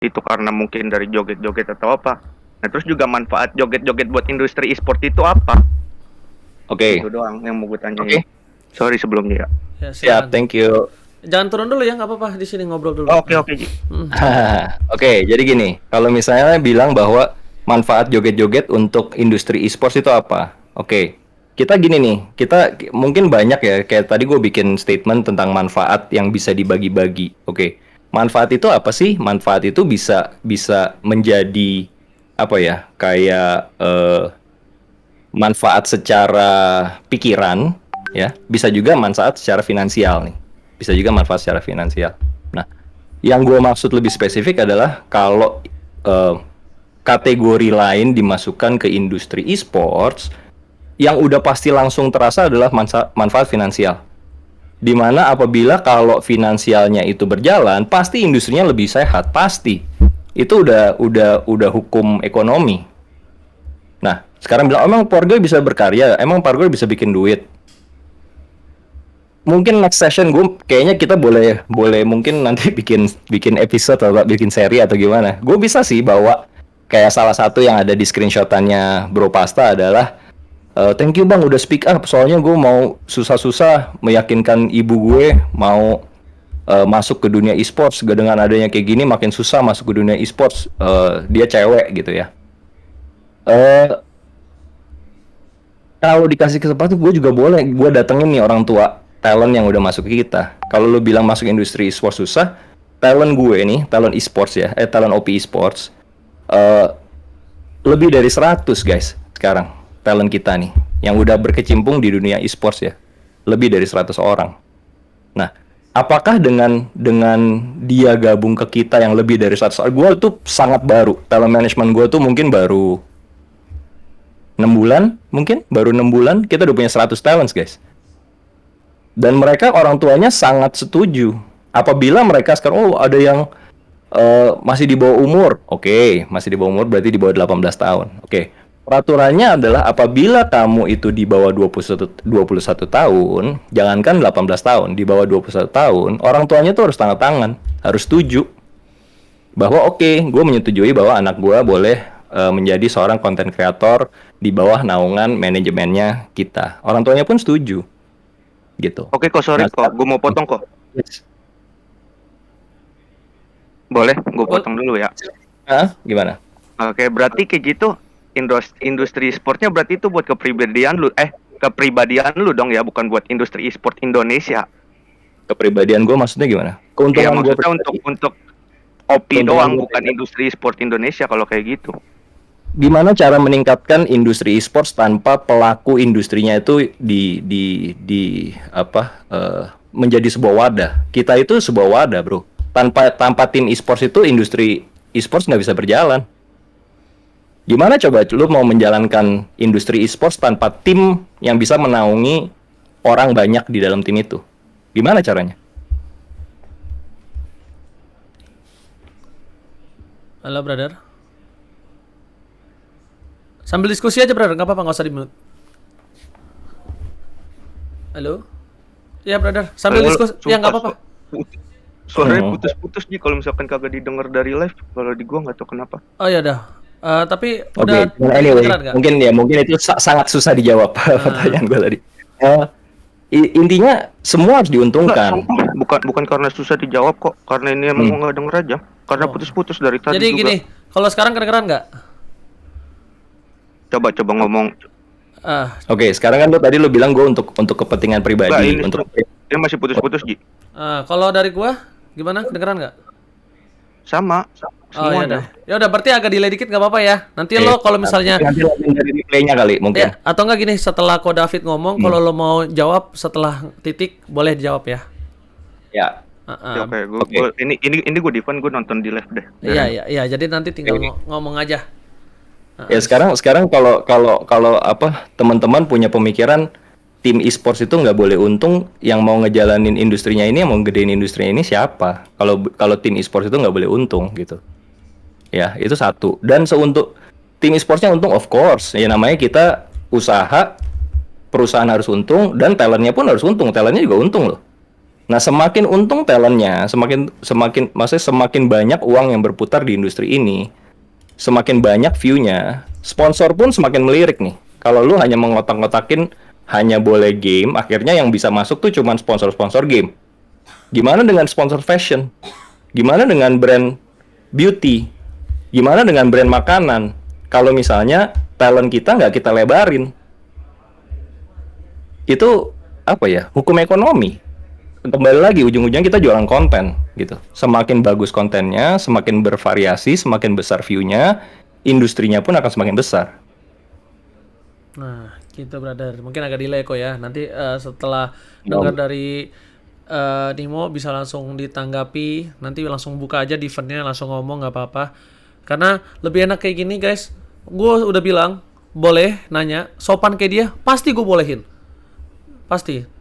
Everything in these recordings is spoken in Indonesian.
itu karena mungkin dari joget-joget atau apa. Nah, terus juga manfaat joget-joget buat industri e-sport itu apa? Oke. Itu doang yang mau gue tanyain. Oke. Sorry sebelumnya ya. Ya, Siap, silakan. thank you. Jangan turun dulu ya, nggak apa-apa di sini ngobrol dulu. Oke, Ji. Oke, jadi gini, kalau misalnya bilang bahwa manfaat joget-joget untuk industri e-sports itu apa? Oke, kita gini nih, kita mungkin banyak ya, kayak tadi gue bikin statement tentang manfaat yang bisa dibagi-bagi. Oke, manfaat itu apa sih? Manfaat itu bisa bisa menjadi apa ya? Kayak manfaat secara pikiran, ya, bisa juga manfaat secara finansial nih, bisa juga manfaat secara finansial. Nah, yang gue maksud lebih spesifik adalah kalau kategori lain dimasukkan ke industri e-sports, yang udah pasti langsung terasa adalah manfaat finansial. Dimana apabila kalau finansialnya itu berjalan, pasti industrinya lebih sehat, pasti. Itu udah hukum ekonomi. Nah, sekarang bilang, emang keluarga bisa berkarya, emang keluarga bisa bikin duit. Mungkin next session gue kayaknya kita boleh mungkin nanti bikin episode atau bikin seri atau gimana. Gue bisa sih bawa kayak salah satu yang ada di screenshotannya Bro Pasta adalah thank you bang udah speak up, soalnya gue mau susah-susah meyakinkan ibu gue mau masuk ke dunia e-sports. Dengan adanya kayak gini makin susah masuk ke dunia e-sports. Dia cewek gitu ya. Kalau dikasih kesempatan gue juga boleh gue datengin nih orang tua talent yang udah masuk ke kita. Kalau lu bilang masuk industri e-sports susah, talent gue nih, talent e-sports ya, talent OP e-sports lebih dari 100 guys sekarang talent kita nih yang udah berkecimpung di dunia e-sports ya, lebih dari 100 orang. Nah, apakah dengan dia gabung ke kita yang lebih dari 100 orang, gue tuh sangat baru, talent management gue tuh mungkin baru 6 bulan, mungkin baru 6 bulan kita udah punya 100 talents guys. Dan mereka orang tuanya sangat setuju. Apabila mereka sekarang ada yang masih di bawah umur. Oke, masih di bawah umur berarti di bawah 18 tahun. Oke. Peraturannya adalah apabila kamu itu di bawah 21 tahun, jangankan 18 tahun, di bawah 21 tahun, orang tuanya tuh harus tanda tangan, harus setuju bahwa oke, gue menyetujui bahwa anak gue boleh menjadi seorang content creator di bawah naungan manajemennya kita. Orang tuanya pun setuju. Gitu. Oke kok, sorry kok, gue mau potong kok. Boleh, gue potong dulu ya. Gimana? Oke, berarti kayak gitu industri e-sportnya berarti itu buat kepribadian lu dong ya, bukan buat industri e-sport Indonesia. Kepribadian gue maksudnya gimana? Keuntungan ya, maksudnya untuk OP doang, bukan industri e-sport Indonesia kalau kayak gitu. Gimana cara meningkatkan industri e-sports tanpa pelaku industrinya itu menjadi sebuah wadah? Kita itu sebuah wadah, bro. Tanpa tim e-sports itu industri e-sports nggak bisa berjalan. Gimana coba lu mau menjalankan industri e-sports tanpa tim yang bisa menaungi orang banyak di dalam tim itu? Gimana caranya? Halo, brother. Sambil diskusi aja, brother. Nggak apa-apa, nggak usah di-mute. Halo? Ya, brother. Sambil diskusi. Ya, nggak apa-apa. Suaranya putus-putus nih kalau misalkan kagak didengar dari live. Kalau di gua nggak tahu kenapa. Oh ya udah. Tapi udah anyway, mungkin itu sangat susah dijawab pertanyaan gue tadi. Intinya semua harus diuntungkan. Bukan karena susah dijawab kok, karena ini emang nggak denger aja. Karena putus-putus dari tadi. Jadi juga. Gini, kalau sekarang kedengeran nggak? Coba ngomong. Oke, sekarang kan tadi lu bilang gue untuk kepentingan pribadi. Ini masih putus-putus, Ji. Kalau dari gua gimana? Kedengeran nggak? Sama. Oh ya udah berarti agak delay dikit nggak apa-apa ya. Nanti lo kalau misalnya nanti dari replaynya kali mungkin. Ya, atau enggak gini setelah Ko David ngomong kalau lo mau jawab setelah titik boleh dijawab ya. Ya. Oke. Ini gue Divan, gue nonton di live deh. Iya. Jadi nanti tinggal ngomong aja. Ya sekarang kalau teman-teman punya pemikiran tim e-sports itu nggak boleh untung, yang mau ngejalanin industrinya ini, yang mau gedein industrinya ini siapa? Kalau tim e-sports itu nggak boleh untung gitu. Ya, itu satu. Dan seuntuk tim e-sportsnya untung, of course. Ya namanya kita usaha, perusahaan harus untung, dan talentnya pun harus untung. Talentnya juga untung loh. Nah, semakin untung talentnya, semakin banyak uang yang berputar di industri ini, semakin banyak view-nya, sponsor pun semakin melirik nih. Kalau lu hanya mengotak-ngotakin hanya boleh game, akhirnya yang bisa masuk tuh cuma sponsor-sponsor game. Gimana dengan sponsor fashion? Gimana dengan brand beauty? Gimana dengan brand makanan? Kalau misalnya talent kita nggak kita lebarin, itu apa ya? Hukum ekonomi. Kembali lagi ujung-ujungnya kita jualan konten gitu. Semakin bagus kontennya, semakin bervariasi, semakin besar view-nya, industrinya pun akan semakin besar. Nah, gitu brother. Mungkin agak delay kok ya. Nanti setelah dengar dari Nimo bisa langsung ditanggapi. Nanti langsung buka aja di eventnya, langsung ngomong nggak apa-apa. Karena lebih enak kayak gini guys. Gue udah bilang boleh nanya, sopan kayak dia, pasti gue bolehin. Pasti.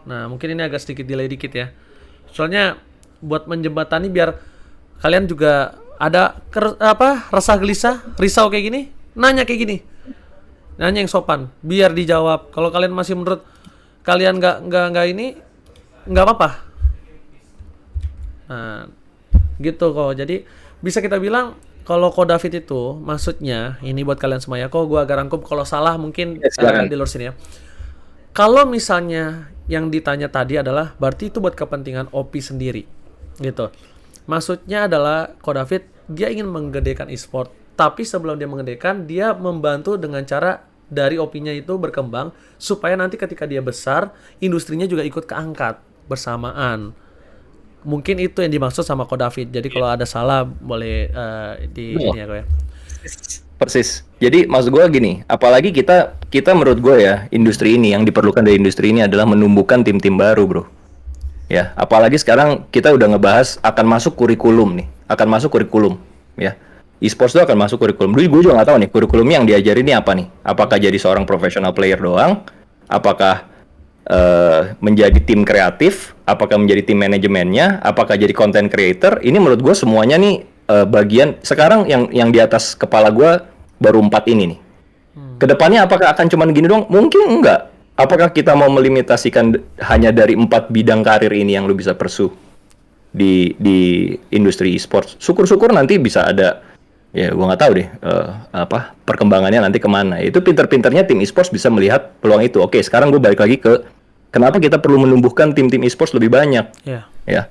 Nah, mungkin ini agak sedikit delay dikit ya. Soalnya buat menjembatani biar kalian juga ada rasa gelisah, risau kayak gini, nanya kayak gini. Nanya yang sopan, biar dijawab. Kalau kalian masih menurut kalian nggak ini, nggak apa-apa. Nah, gitu kok. Jadi bisa kita bilang kalau Ko David itu maksudnya ini buat kalian semua ya. Kok gue agak rangkum, kalau salah mungkin Silakan. dilurusin ya. Kalau misalnya yang ditanya tadi adalah berarti itu buat kepentingan OP sendiri, gitu. Maksudnya adalah Ko David dia ingin menggedekan e-sport, tapi sebelum dia menggedekan dia membantu dengan cara dari OP-nya itu berkembang supaya nanti ketika dia besar industrinya juga ikut keangkat bersamaan. Mungkin itu yang dimaksud sama Ko David. Jadi kalau ada salah boleh ini ya kok ya. Persis. Jadi maksud gue gini, apalagi kita menurut gue ya, industri ini yang diperlukan dari industri ini adalah menumbuhkan tim-tim baru, bro. Ya, apalagi sekarang kita udah ngebahas akan masuk kurikulum nih, ya. E-sports itu akan masuk kurikulum. Dulu gue juga nggak tahu nih kurikulumnya yang diajarin ini apa nih. Apakah jadi seorang professional player doang? Apakah menjadi tim kreatif? Apakah menjadi tim manajemennya? Apakah jadi content creator? Ini menurut gue semuanya nih bagian sekarang yang di atas kepala gue baru 4 ini nih. Kedepannya apakah akan cuman gini doang? Mungkin enggak. Apakah kita mau melimitasikan hanya dari 4 bidang karir ini yang lu bisa pursue di industri e-sports? Syukur-syukur nanti bisa ada, ya gua nggak tahu deh perkembangannya nanti kemana. Itu pinter-pinternya tim e-sports bisa melihat peluang itu. Oke, sekarang gue balik lagi ke kenapa kita perlu menumbuhkan tim-tim e-sports lebih banyak. Ya.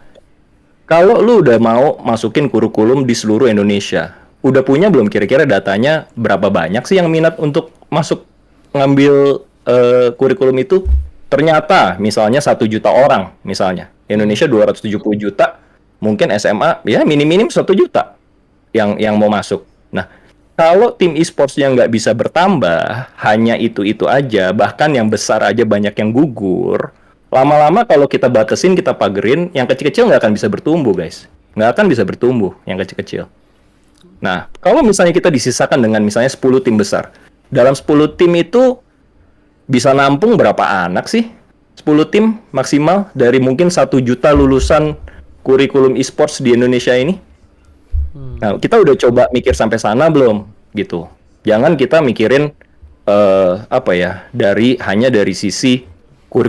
Kalau lu udah mau masukin kurikulum di seluruh Indonesia, udah punya belum kira-kira datanya berapa banyak sih yang minat untuk masuk ngambil kurikulum itu? Ternyata misalnya 1 juta orang misalnya. Indonesia 270 juta, mungkin SMA ya minim-minim 1 juta yang mau masuk. Nah, kalau tim e-sportsnya nggak bisa bertambah, hanya itu aja, bahkan yang besar aja banyak yang gugur, lama-lama kalau kita batasin, kita pagerin, yang kecil-kecil nggak akan bisa bertumbuh, guys. Nggak akan bisa bertumbuh yang kecil-kecil. Nah, kalau misalnya kita disisakan dengan misalnya 10 tim besar, dalam 10 tim itu bisa nampung berapa anak sih? 10 tim maksimal dari mungkin 1 juta lulusan kurikulum e-sports di Indonesia ini. Nah, kita udah coba mikir sampai sana belum? Gitu. Jangan kita mikirin hanya dari sisi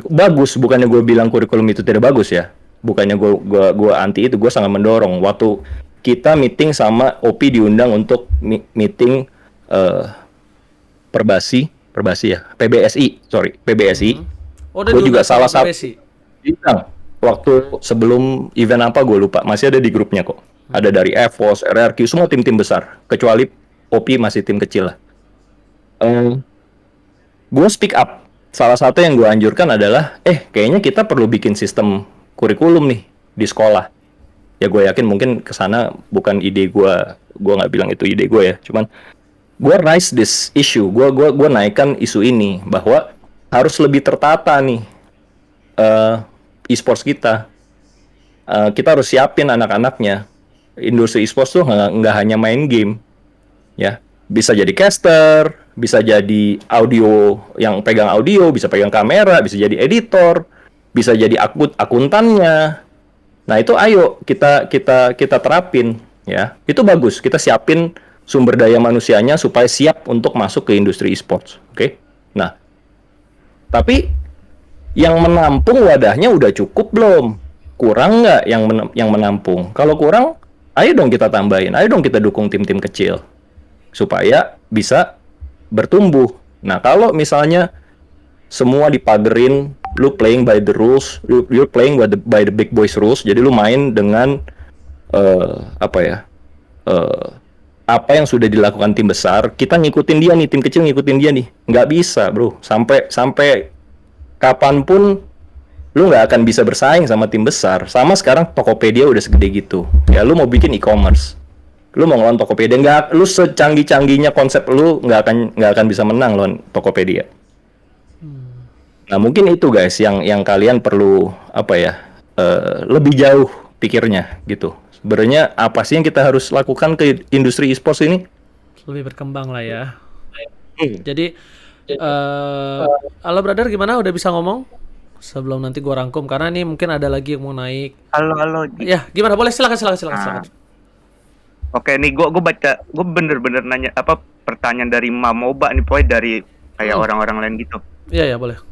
bagus. Bukannya gue bilang kurikulum itu tidak bagus ya. Bukannya gue anti itu, gue sangat mendorong. Waktu kita meeting sama OP diundang untuk meeting PBSI. Gue juga salah satu bintang waktu sebelum event apa gue lupa, masih ada di grupnya kok. Ada dari EVOS, RRQ, semua tim-tim besar, kecuali OP masih tim kecil lah. Gue speak up. Salah satu yang gue anjurkan adalah, kayaknya kita perlu bikin sistem kurikulum nih di sekolah. Ya gue yakin mungkin kesana bukan ide gue nggak bilang itu ide gue ya, cuman gue raise this issue, gue naikkan isu ini bahwa harus lebih tertata nih e-sports kita. Kita harus siapin anak-anaknya. Industri e-sports tuh nggak hanya main game, ya. Bisa jadi caster, bisa jadi audio yang pegang audio, bisa pegang kamera, bisa jadi editor, bisa jadi akuntannya. Nah itu ayo kita terapin, ya. Itu bagus. Kita siapin sumber daya manusianya supaya siap untuk masuk ke industri e-sports, oke? Nah, tapi Yang menampung wadahnya udah cukup belum? Kurang nggak yang menampung? Kalau kurang, ayo dong kita tambahin, ayo dong kita dukung tim-tim kecil supaya bisa bertumbuh. Nah, kalau misalnya semua dipagerin, lu playing by the rules, you're playing by the big boys rules, jadi lu main dengan apa ya? eh, apa yang sudah dilakukan tim besar, kita ngikutin dia nih, tim kecil ngikutin dia nih. Nggak bisa, bro. Sampai kapanpun lu nggak akan bisa bersaing sama tim besar. Sama sekarang Tokopedia udah segede gitu. Ya lu mau bikin e-commerce, lu mau ngelawan Tokopedia, nggak, lu secanggih-canggihnya konsep lu nggak akan bisa menang lawan Tokopedia. Nah mungkin itu guys yang kalian perlu apa ya, lebih jauh pikirnya gitu. Sebenarnya apa sih yang kita harus lakukan ke industri e-sports ini? Lebih berkembang lah ya. Hmm. Jadi halo brother, gimana udah bisa ngomong? Sebelum nanti gua rangkum karena ini mungkin ada lagi yang mau naik. Halo, Ji. Ya, gimana? Boleh silakan. Ah, Oke nih, gue bener-bener nanya apa pertanyaan dari Mamoba nih, pokoknya dari kayak Hmm. orang-orang lain gitu. Iya, boleh.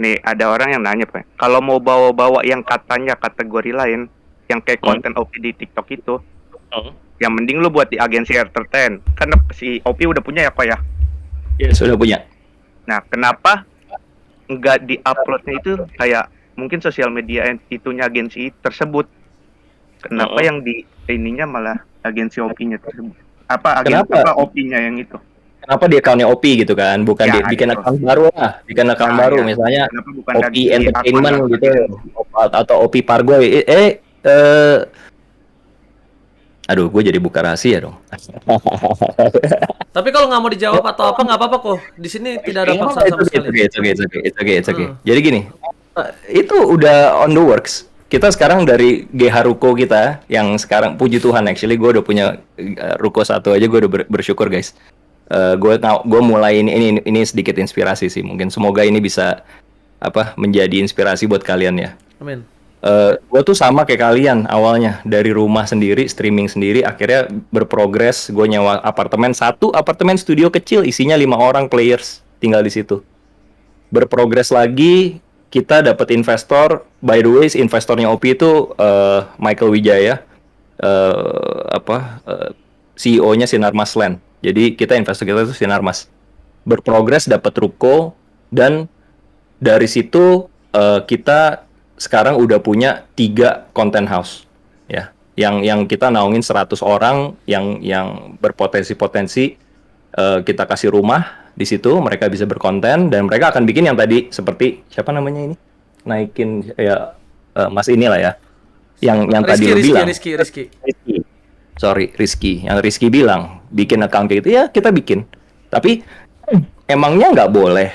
Nih ada orang yang nanya, Pak, kalau mau bawa-bawa yang katanya kategori lain, yang kayak konten OP di TikTok itu, yang mending lu buat di agensi entertain. Kan si OP udah punya ya, Pak ya. Ya, sudah punya. Nah, kenapa nggak di-uploadnya itu kayak mungkin sosial media itunya agensi tersebut? Kenapa yang di ininya malah agensi OP-nya tersebut? Apa agensi Kenapa? apa OP-nya yang itu? Kenapa di account-nya OP gitu kan? Bukan Ya, bikin gitu. account baru lah, bikin account Nah, baru ya. misalnya Kenapa bukan OP di Entertainment akun gitu agensi? atau OP Pargoy. Aduh, gue jadi buka rahasia dong. Tapi kalau nggak mau dijawab atau apa nggak apa-apa kok. Di sini tidak ada paksaan sama sekali. It's okay. Jadi gini, itu udah on the works. Kita sekarang dari GH Ruko kita, yang sekarang puji Tuhan actually gue udah punya Ruko satu aja, gue udah bersyukur guys. Gue mulai ini sedikit inspirasi sih, mungkin semoga ini bisa apa menjadi inspirasi buat kalian ya. Amin. Gue tuh sama kayak kalian awalnya dari rumah sendiri, streaming sendiri, akhirnya berprogres. Gue nyewa satu apartemen studio kecil, isinya 5 orang players tinggal di situ. Berprogres lagi, kita dapat investor. By the way, investornya OP itu Michael Wijaya, CEO-nya Sinarmas Land. Jadi investor kita itu Sinarmas. Berprogres dapat ruko, dan dari situ kita sekarang udah punya 3 content house ya, yang kita naungin 100 orang yang berpotensi kita kasih rumah di situ, mereka bisa berkonten dan mereka akan bikin yang tadi seperti siapa namanya ini, naikin ya, Mas inilah ya, yang tadi lu bilang Rizky. Rizky, yang Rizky bilang bikin account kayak gitu ya, kita bikin. Tapi emangnya nggak boleh,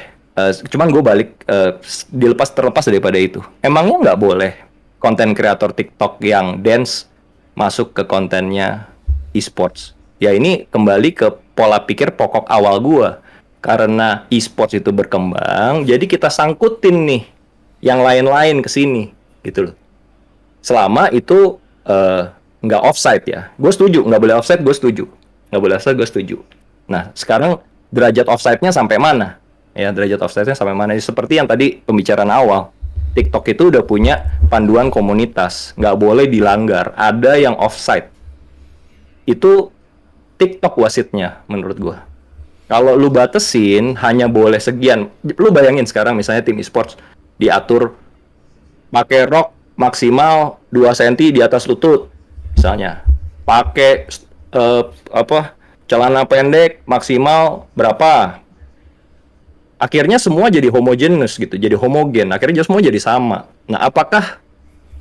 cuman gue balik, terlepas daripada itu, emangnya nggak boleh konten kreator TikTok yang dance masuk ke kontennya e-sports? Ya ini kembali ke pola pikir pokok awal gue. Karena e-sports itu berkembang, jadi kita sangkutin nih yang lain-lain ke sini gitu loh. Selama itu nggak offside ya, gue setuju. Nggak boleh offside, gue setuju. Nggak boleh offside, gue setuju. Nah sekarang derajat offside-nya sampai mana? Ya, derajat offside-nya sampai mana? Seperti yang tadi pembicaraan awal, TikTok itu udah punya panduan komunitas, nggak boleh dilanggar. Ada yang offside, itu TikTok wasitnya menurut gua. Kalau lu batesin hanya boleh sekian, lu bayangin sekarang misalnya tim e-sports diatur pakai rok maksimal 2 cm di atas lutut, misalnya. Pakai celana pendek maksimal berapa? Akhirnya semua jadi homogeneous gitu, jadi homogen. Akhirnya semua jadi sama. Nah, apakah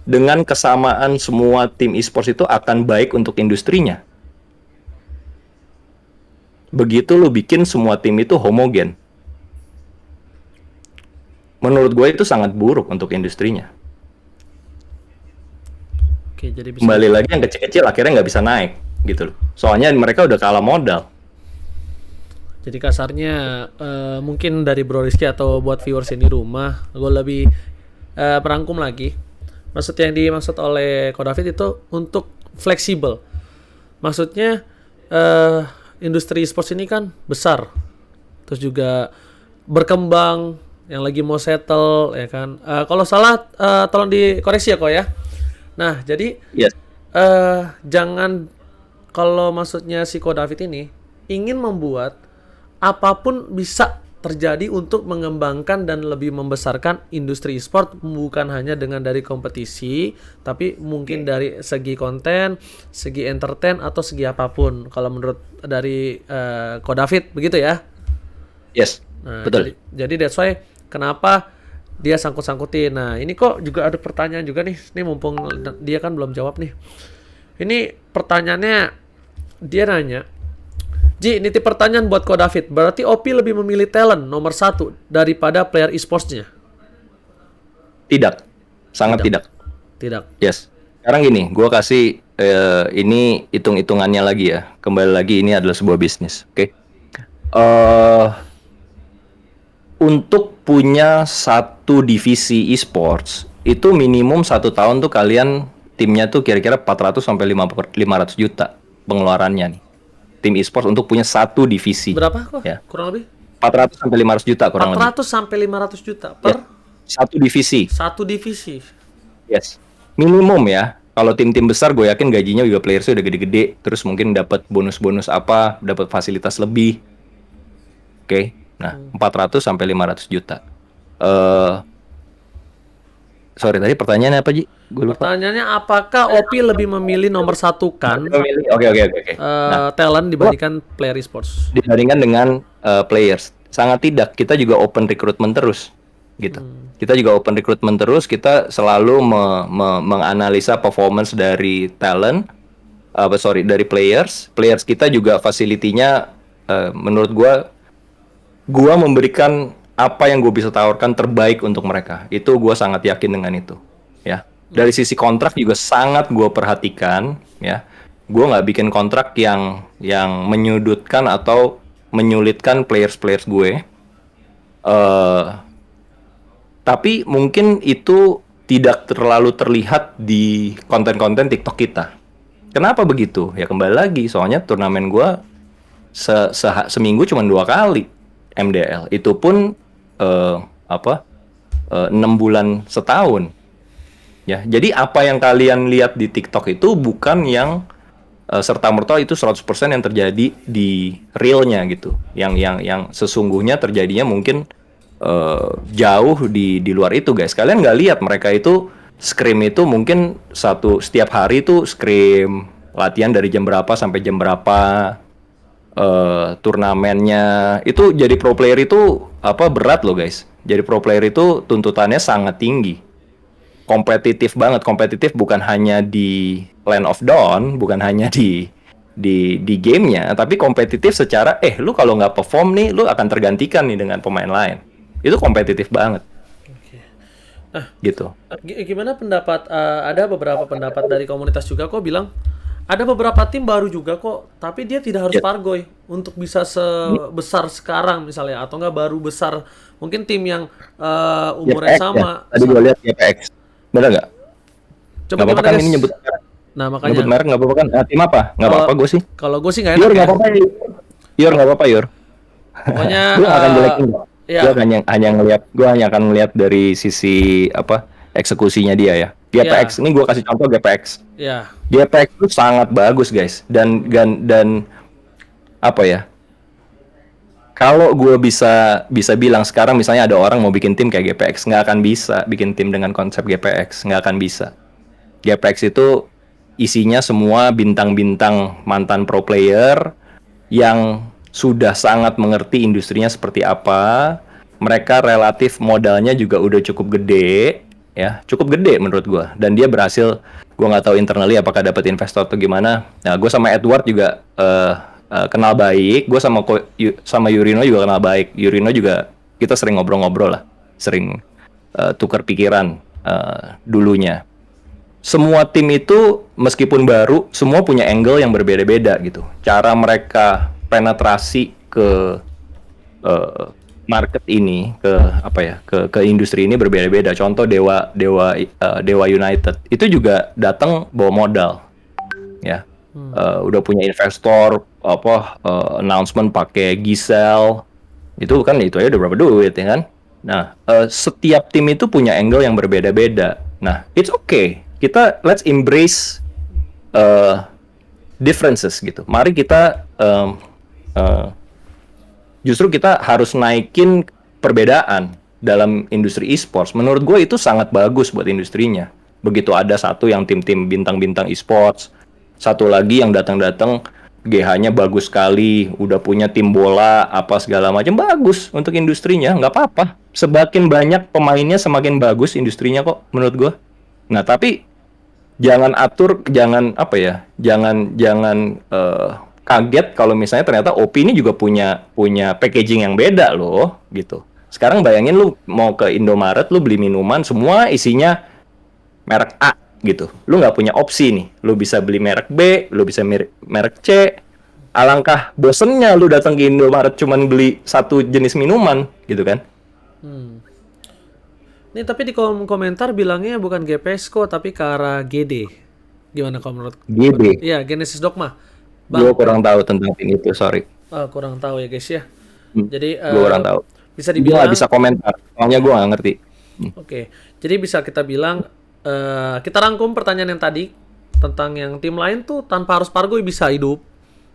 dengan kesamaan semua tim e-sports itu akan baik untuk industrinya? Begitu lu bikin semua tim itu homogen, menurut gue itu sangat buruk untuk industrinya. Oke, jadi bisa. Kembali lagi yang kecil-kecil akhirnya nggak bisa naik gitu loh. Soalnya mereka udah kalah modal. Jadi kasarnya mungkin dari Bro Rizky atau buat viewers yang di rumah, gue lebih merangkum lagi. Maksud yang dimaksud oleh Ko David itu untuk fleksibel. Maksudnya industri e-sports ini kan besar, terus juga berkembang yang lagi mau settle ya kan. Kalau salah tolong dikoreksi ya kok ya. Nah, jadi Yes. jangan, kalau maksudnya si Ko David ini ingin membuat apapun bisa terjadi untuk mengembangkan dan lebih membesarkan industri e-sport, bukan hanya dengan dari kompetisi, tapi mungkin dari segi konten, segi entertain atau segi apapun. Kalau menurut dari Ko David begitu ya. Yes. Nah, Betul. jadi that's why kenapa dia sangkut-sangkutin. Nah, ini kok juga ada pertanyaan juga nih. Ini mumpung dia kan belum jawab nih. Ini pertanyaannya, dia nanya, Ji, nitip pertanyaan buat Ko David. Berarti OP lebih memilih talent nomor 1 daripada player e-sportsnya? Tidak. Sangat tidak. Tidak. Yes. Sekarang gini, gue kasih ini hitung-hitungannya lagi ya. Kembali lagi, ini adalah sebuah bisnis. Oke. Untuk punya satu divisi e-sports, itu minimum 1 tahun tuh kalian timnya tuh kira-kira 400 sampai 500 juta pengeluarannya nih. Tim e-sports untuk punya satu divisi. Berapa kok? Ya. Kurang lebih? 400 sampai 500 juta kurang lebih. 400 sampai 500 juta Ya. per Satu divisi. satu divisi. Yes. Minimum ya. Kalau tim-tim besar gue yakin gajinya juga playersnya udah gede-gede, terus mungkin dapat bonus-bonus apa, dapat fasilitas lebih. Oke. Nah, 400 sampai 500 juta. Sorry, tadi pertanyaannya apa, Ji? Gue lupa. Pertanyaannya, apakah OP lebih memilih nomor satu kan Oke. talent dibandingkan player e-sports? Dibandingkan dengan players, sangat tidak. Kita juga open recruitment terus, gitu. Kita juga open recruitment terus. Kita selalu menganalisa performance dari talent, dari players. Players kita juga facility-nya, menurut gua memberikan apa yang gue bisa tawarkan terbaik untuk mereka. Itu gue sangat yakin dengan itu, ya. Dari sisi kontrak juga sangat gue perhatikan, ya. Gue nggak bikin kontrak yang menyudutkan atau menyulitkan players gue. Tapi mungkin itu tidak terlalu terlihat di konten-konten TikTok kita. Kenapa begitu? Ya kembali lagi, soalnya turnamen gue seminggu cuma 2 kali MDL. Itu pun 6 bulan setahun. Ya, jadi apa yang kalian lihat di TikTok itu bukan yang serta-merta itu 100% yang terjadi di realnya gitu. Yang sesungguhnya terjadinya mungkin jauh di luar itu, guys. Kalian nggak lihat mereka itu scrim itu mungkin setiap hari itu scrim latihan dari jam berapa sampai jam berapa. Turnamennya itu jadi pro player itu berat loh, guys. Jadi pro player itu tuntutannya sangat tinggi, kompetitif banget. Kompetitif bukan hanya di Land of Dawn, bukan hanya di gamenya, tapi kompetitif secara lu kalau nggak perform nih lu akan tergantikan nih dengan pemain lain. Itu kompetitif banget. Gitu. Gimana pendapat, ada beberapa pendapat dari komunitas juga kok bilang ada beberapa tim baru juga kok, tapi dia tidak harus pargoy untuk bisa sebesar sekarang misalnya, atau nggak baru besar, mungkin tim yang umurnya GPX, sama. ya. Tadi gue lihat GPX, bener nggak? Coba Nggak apa-apa gimana kan guys? ini nyebut merek? Nah makanya. Nyebut merek nggak apa-apa kan? Tim apa? Nggak apa-apa gue sih. Kalau gue sih nggak Yor enak nggak ya. apa-apa. Yor nggak apa-apa, Yor. Pokoknya Gue akan jelekin. ya. Gue hanya akan ngelihat dari sisi eksekusinya dia ya. GPX ini gue kasih contoh GPX. Ya. GPX itu sangat bagus, guys. Dan kalau gue bisa bilang sekarang misalnya ada orang mau bikin tim kayak GPX, nggak akan bisa bikin tim dengan konsep GPX, nggak akan bisa. GPX itu isinya semua bintang-bintang mantan pro player yang sudah sangat mengerti industrinya seperti apa. Mereka relatif modalnya juga udah cukup gede, ya, cukup gede menurut gue. Dan dia berhasil, gue nggak tahu internally apakah dapat investor atau gimana. Nah, gue sama Edward juga kenal baik. Gue sama Yurino juga kenal baik. Yurino juga kita sering ngobrol-ngobrol lah, sering tukar pikiran dulunya. Semua tim itu meskipun baru, semua punya angle yang berbeda-beda gitu. Cara mereka penetrasi ke market ini, ke industri ini berbeda-beda. Contoh Dewa United itu juga datang bawa modal, ya. Udah punya investor, announcement pakai Giselle, itu aja udah berapa duit ya kan? Nah, setiap tim itu punya angle yang berbeda-beda. Nah, it's okay. Let's embrace differences gitu. Mari kita justru kita harus naikin perbedaan dalam industri e-sports. Menurut gue itu sangat bagus buat industrinya. Begitu ada satu yang tim-tim bintang-bintang e-sports, satu lagi yang datang-datang GH-nya bagus sekali, udah punya tim bola, apa segala macam, bagus untuk industrinya, nggak apa-apa. Semakin banyak pemainnya, semakin bagus industrinya kok, menurut gue. Nah, tapi jangan kaget kalau misalnya ternyata OP ini juga punya packaging yang beda loh, gitu. Sekarang bayangin lu mau ke Indomaret, lu beli minuman, semua isinya merek A, gitu. Lu nggak punya opsi nih. Lu bisa beli merek B, lu bisa merek C. Alangkah bosennya lu datang ke Indomaret cuman beli satu jenis minuman, gitu kan? Nih tapi di kolom komentar bilangnya bukan GPSco tapi ke arah GD. Gimana kalau menurut? GD. Iya, Genesis Dogma. Gue kurang tahu tentang tim itu, sorry. Kurang tahu ya guys ya. Jadi Gue kurang tahu. bisa Gue dibilang. nggak bisa komentar, soalnya gue nggak ngerti. Oke, jadi bisa kita bilang kita rangkum pertanyaan yang tadi tentang yang tim lain tuh tanpa harus Pargoy bisa hidup,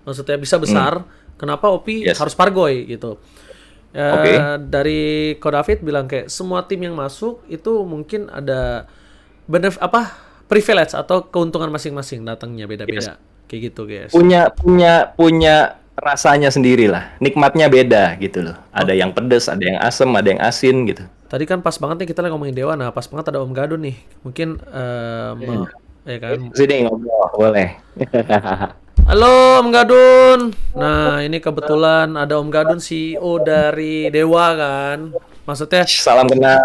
maksudnya bisa besar. Kenapa OP harus Pargoy gitu? Dari Ko David bilang kayak semua tim yang masuk itu mungkin ada privilege atau keuntungan masing-masing, datangnya beda-beda, kayak gitu guys. Punya rasanya sendiri lah, nikmatnya beda gitu loh. Ada yang pedes, ada yang asem, ada yang asin gitu. Tadi kan pas banget nih kita lagi ngomongin Dewa, nah pas banget ada Om Gadun nih. Mungkin ya kan. Sini ngobrol, boleh. Halo Om Gadun. Nah, ini kebetulan ada Om Gadun CEO dari Dewa kan. Maksudnya Salam kenal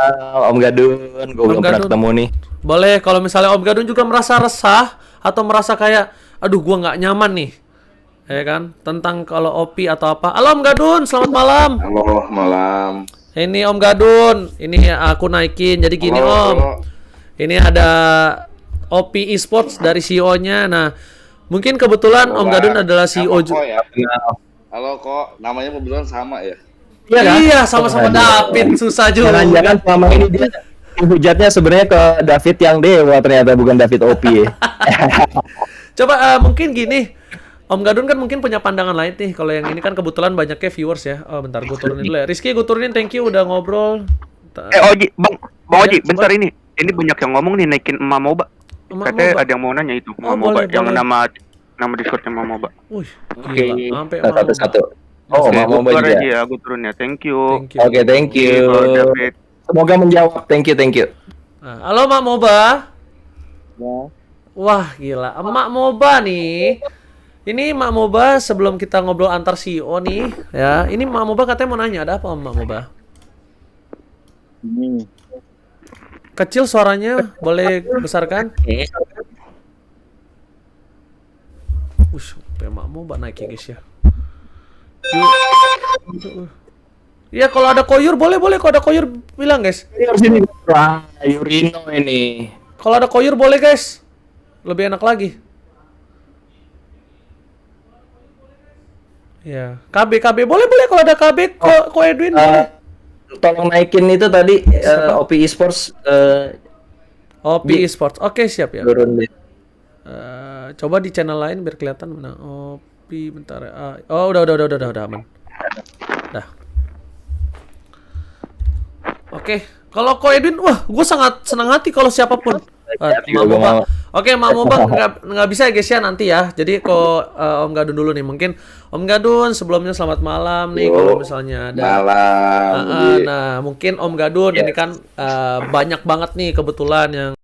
Om Gadun, gue belum pernah ketemu nih. boleh kalau misalnya Om Gadun juga merasa resah atau merasa kayak aduh gua nggak nyaman nih. Ya kan? Tentang kalau OP atau apa. Halo Om Gadun, selamat malam. Halo, malam. Ini Om Gadun, ini aku naikin. Jadi gini Om, ini ada OP Esports dari CEO-nya. Nah, mungkin kebetulan Om Gadun adalah CEO juga. Ya? Halo kok, namanya kebetulan sama ya? Iya, sama-sama David, susah juga. Jangan-jangan selama ini dia hujatnya sebenarnya ke David yang Dewa, ternyata bukan David OP. Coba mungkin gini. Om Gadun kan mungkin punya pandangan lain nih. Kalau yang ini kan kebetulan banyaknya viewers ya. Oh, bentar gue turunin dulu ya. Rizky, gue turunin. Thank you udah ngobrol. Oji, Bang Oji, bentar ini. Ini banyak yang ngomong nih naikin Emak Moba. Katanya ada yang mau nanya itu, Emak Moba yang nama Discordnya Emak Moba. Wih, gila. Sampai Satu-satu. Oh, Emak Moba juga. Aja, aku turun ya. Thank you. Oke, thank you. David. Semoga menjawab. Thank you. Nah, halo Emak Moba. Wah, gila. Emak Moba nih. Ini Emak Moba sebelum kita ngobrol antar CEO nih, ya. Ini Emak Moba katanya mau nanya, ada apa Emak Moba? Kecil suaranya, boleh besarkan? Emak Moba naik ya guys ya. Iya, kalau ada koyur boleh kalau ada koyur bilang guys. Sini. Yurino ini. Kalau ada koyur boleh guys. Lebih enak lagi. Ya, KB boleh kalau ada KB ko Edwin boleh. Tolong naikin itu tadi OP Esports OP Esports. Oke, siap ya. Turun deh. Coba di channel lain biar kelihatan mana. OP bentar ya. Oh, udah aman. Dah. Oke, kalau Ko Edwin, wah, gue sangat senang hati kalau siapapun. Oke, Emak Moba nggak bisa ya guys ya nanti ya. Jadi Om Gadun dulu nih. Mungkin Om Gadun sebelumnya selamat malam nih kalau misalnya ada. Malam. Nah, mungkin Om Gadun ini kan banyak banget nih kebetulan yang